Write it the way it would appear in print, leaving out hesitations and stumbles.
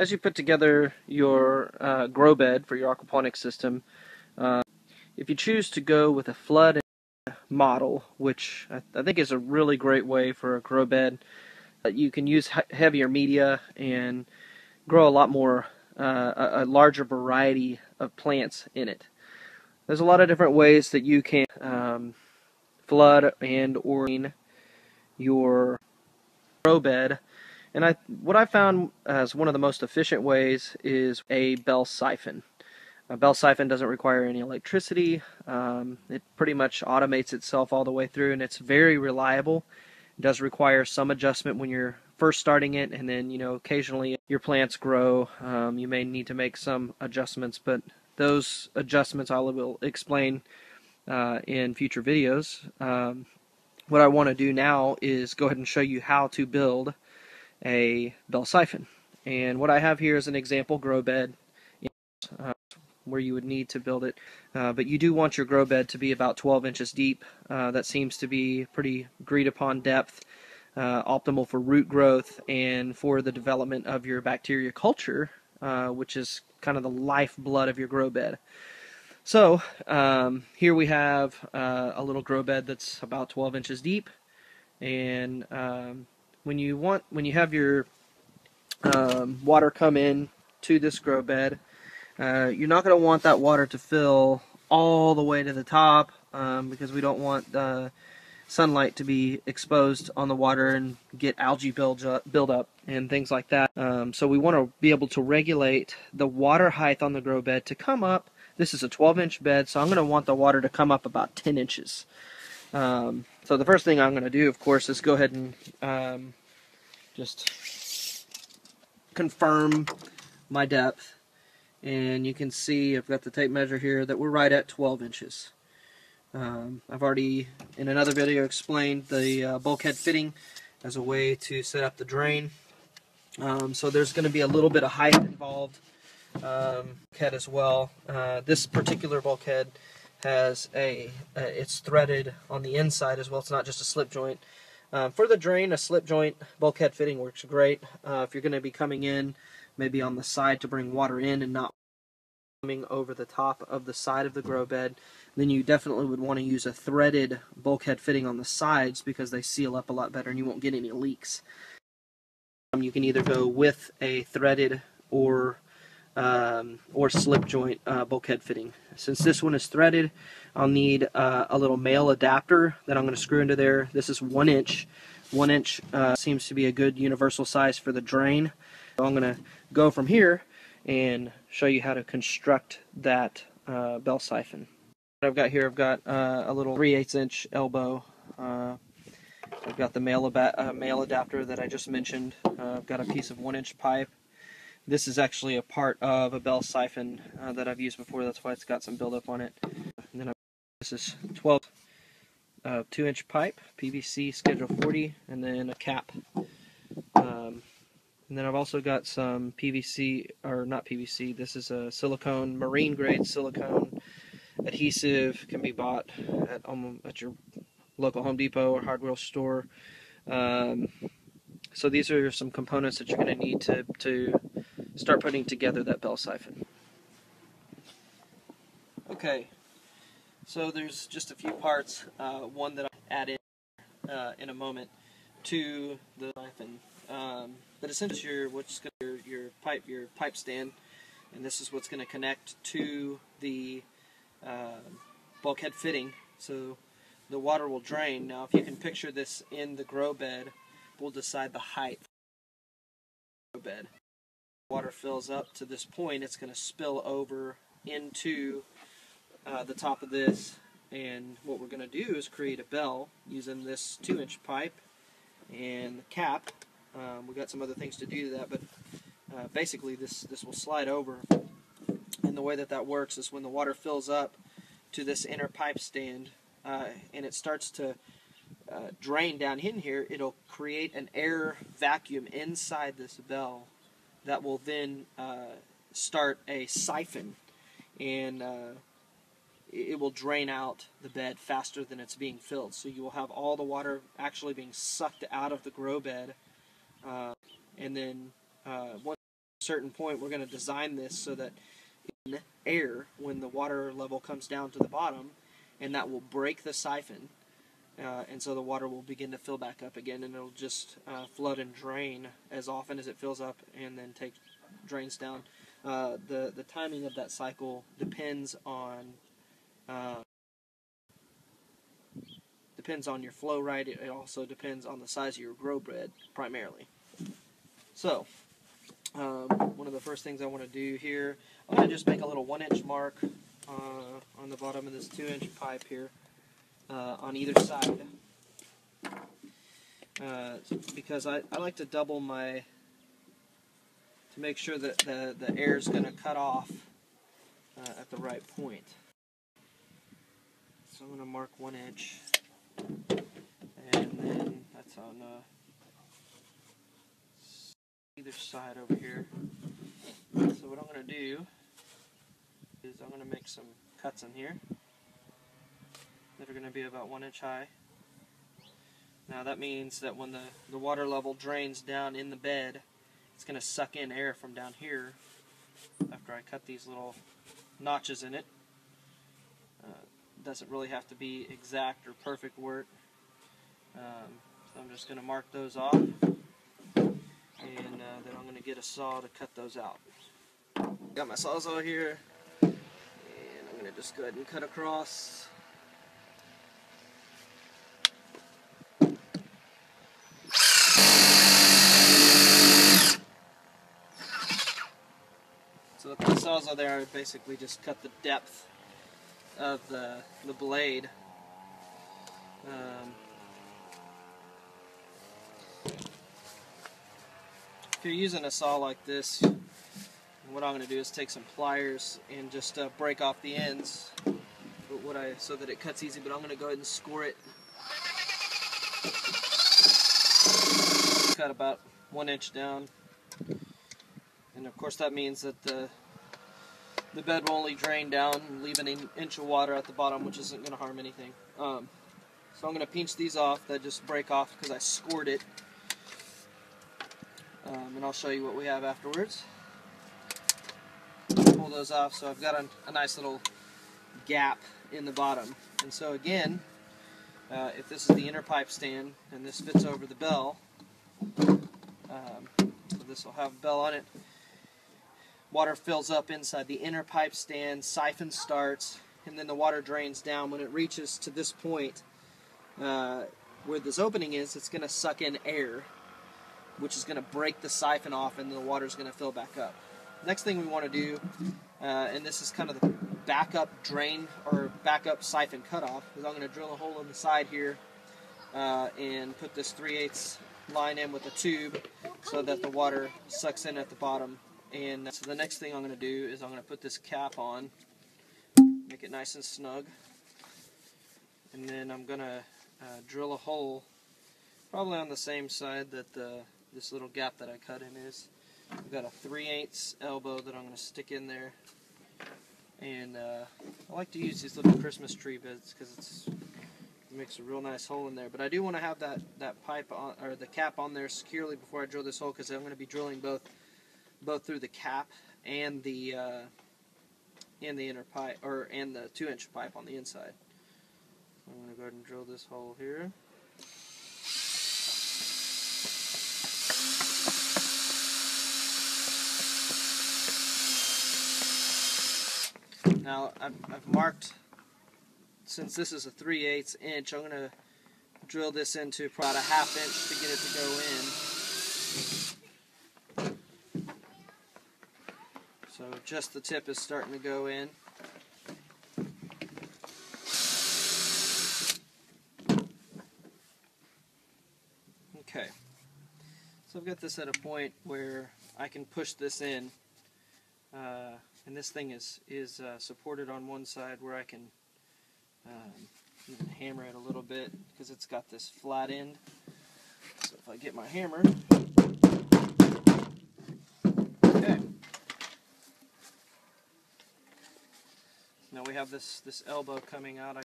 as you put together your grow bed for your aquaponics system, if you choose to go with a flood model, which I think is a really great way for a grow bed, you can use heavier media and grow a lot more, a larger variety of plants in it. There's a lot of different ways that you can flood and or your grow bed. And what I found as one of the most efficient ways is a bell siphon. A bell siphon doesn't require any electricity. It pretty much automates itself all the way through, and it's very reliable. It does require some adjustment when you're first starting it, and then occasionally your plants grow. You may need to make some adjustments, but those adjustments I will explain in future videos. What I want to do now is go ahead and show you how to build a bell siphon. And what I have here is an example grow bed where you would need to build it. But you do want your grow bed to be about 12 inches deep. That seems to be pretty agreed upon depth, optimal for root growth and for the development of your bacteria culture, which is kind of the lifeblood of your grow bed. So here we have a little grow bed that's about 12 inches deep, and when you have your water come in to this grow bed, you're not going to want that water to fill all the way to the top, because we don't want the sunlight to be exposed on the water and get algae build up and things like that. So we want to be able to regulate the water height on the grow bed to come up. This is a 12-inch bed, so I'm going to want the water to come up about 10 inches. So the first thing I'm going to do, of course, is go ahead and just confirm my depth. And you can see I've got the tape measure here that we're right at 12 inches. I've already, in another video, explained the bulkhead fitting as a way to set up the drain. So there's going to be a little bit of height involved. Bulkhead as well. This particular bulkhead has it's threaded on the inside as well. It's not just a slip joint. For the drain, a slip joint bulkhead fitting works great. If you're going to be coming in maybe on the side to bring water in and not coming over the top of the side of the grow bed, then you definitely would want to use a threaded bulkhead fitting on the sides because they seal up a lot better and you won't get any leaks. You can either go with a threaded or slip joint bulkhead fitting. Since this one is threaded, I'll need a little male adapter that I'm going to screw into there. This is 1 inch. 1 inch seems to be a good universal size for the drain. So I'm going to go from here and show you how to construct that bell siphon. What I've got here, I've got a little 3/8 inch elbow. I've got the male adapter that I just mentioned. I've got a piece of 1 inch pipe. This is actually a part of a bell siphon that I've used before. That's why it's got some buildup on it. And then this is 12 2-inch pipe, PVC Schedule 40, and then a cap. And then I've also got some PVC, or not PVC, this is a silicone, marine grade silicone adhesive. Can be bought at your local Home Depot or hardware store. So these are some components that you're going to need to start putting together that bell siphon. Okay, so there's just a few parts, one that I'll add in a moment to the siphon. But essentially, your pipe stand, and this is what's going to connect to the bulkhead fitting, so the water will drain. Now, if you can picture this in the grow bed, we'll decide the height of the grow bed. Water fills up to this point, it's going to spill over into the top of this, and what we're going to do is create a bell using this 2-inch pipe and the cap. We've got some other things to do to that, but basically this will slide over, and the way that works is when the water fills up to this inner pipe stand and it starts to drain down in here, it'll create an air vacuum inside this bell that will then start a siphon, and it will drain out the bed faster than it's being filled. So you will have all the water actually being sucked out of the grow bed, and then once certain point, we're going to design this so that in air, when the water level comes down to the bottom, and that will break the siphon, and so the water will begin to fill back up again, and it'll just flood and drain as often as it fills up, and then drains down. The timing of that cycle depends on your flow rate. It also depends on the size of your grow bed primarily. So one of the first things I want to do here, I'm going to just make a little 1-inch mark on the bottom of this 2-inch pipe here on either side, because I like to double to make sure that the air is going to cut off at the right point. So I'm going to mark 1 inch, and then that's on either side over here. So what I'm going to do is I'm going to make some cuts in here that are going to be about 1 inch high. Now that means that when the water level drains down in the bed, it's going to suck in air from down here after I cut these little notches in it. Doesn't really have to be exact or perfect work. So I'm just going to mark those off, and then I'm going to get a saw to cut those out. Got my sawzall here, and I'm going to just go ahead and cut across. So with the sawzall there, I basically just cut the depth of the blade. If you're using a saw like this, what I'm going to do is take some pliers and just break off the ends so that it cuts easy, but I'm going to go ahead and score it. Cut about 1 inch down, and of course that means that the bed will only drain down and leave an inch of water at the bottom, which isn't going to harm anything. So I'm going to pinch these off. That just break off because I scored it. And I'll show you what we have afterwards. Pull those off, so I've got a nice little gap in the bottom. And so again, if this is the inner pipe stand and this fits over the bell, so this will have a bell on it. Water fills up inside the inner pipe stand, siphon starts, and then the water drains down. When it reaches to this point where this opening is, it's going to suck in air, which is going to break the siphon off, and the water is going to fill back up. Next thing we want to do, and this is kind of the backup drain or backup siphon cutoff, is I'm going to drill a hole in the side here and put this 3/8 line in with a tube so that the water sucks in at the bottom. And so the next thing I'm going to do is I'm going to put this cap on, make it nice and snug, and then I'm going to drill a hole probably on the same side that this little gap that I cut in is. I've got a 3/8 elbow that I'm going to stick in there, and I like to use these little Christmas tree beds because it makes a real nice hole in there. But I do want to have that pipe on, or the cap on there securely before I drill this hole, because I'm going to be drilling both through the cap and the inner pipe, and the 2-inch pipe on the inside. I'm going to go ahead and drill this hole here. Now I've marked, since this is a 3/8 inch, I'm going to drill this into about a 1/2 inch to get it to go in. So just the tip is starting to go in. Okay, so I've got this at a point where I can push this in, and this thing is supported on one side where I can even hammer it a little bit because it's got this flat end. So if I get my hammer, okay. Now we have this elbow coming out.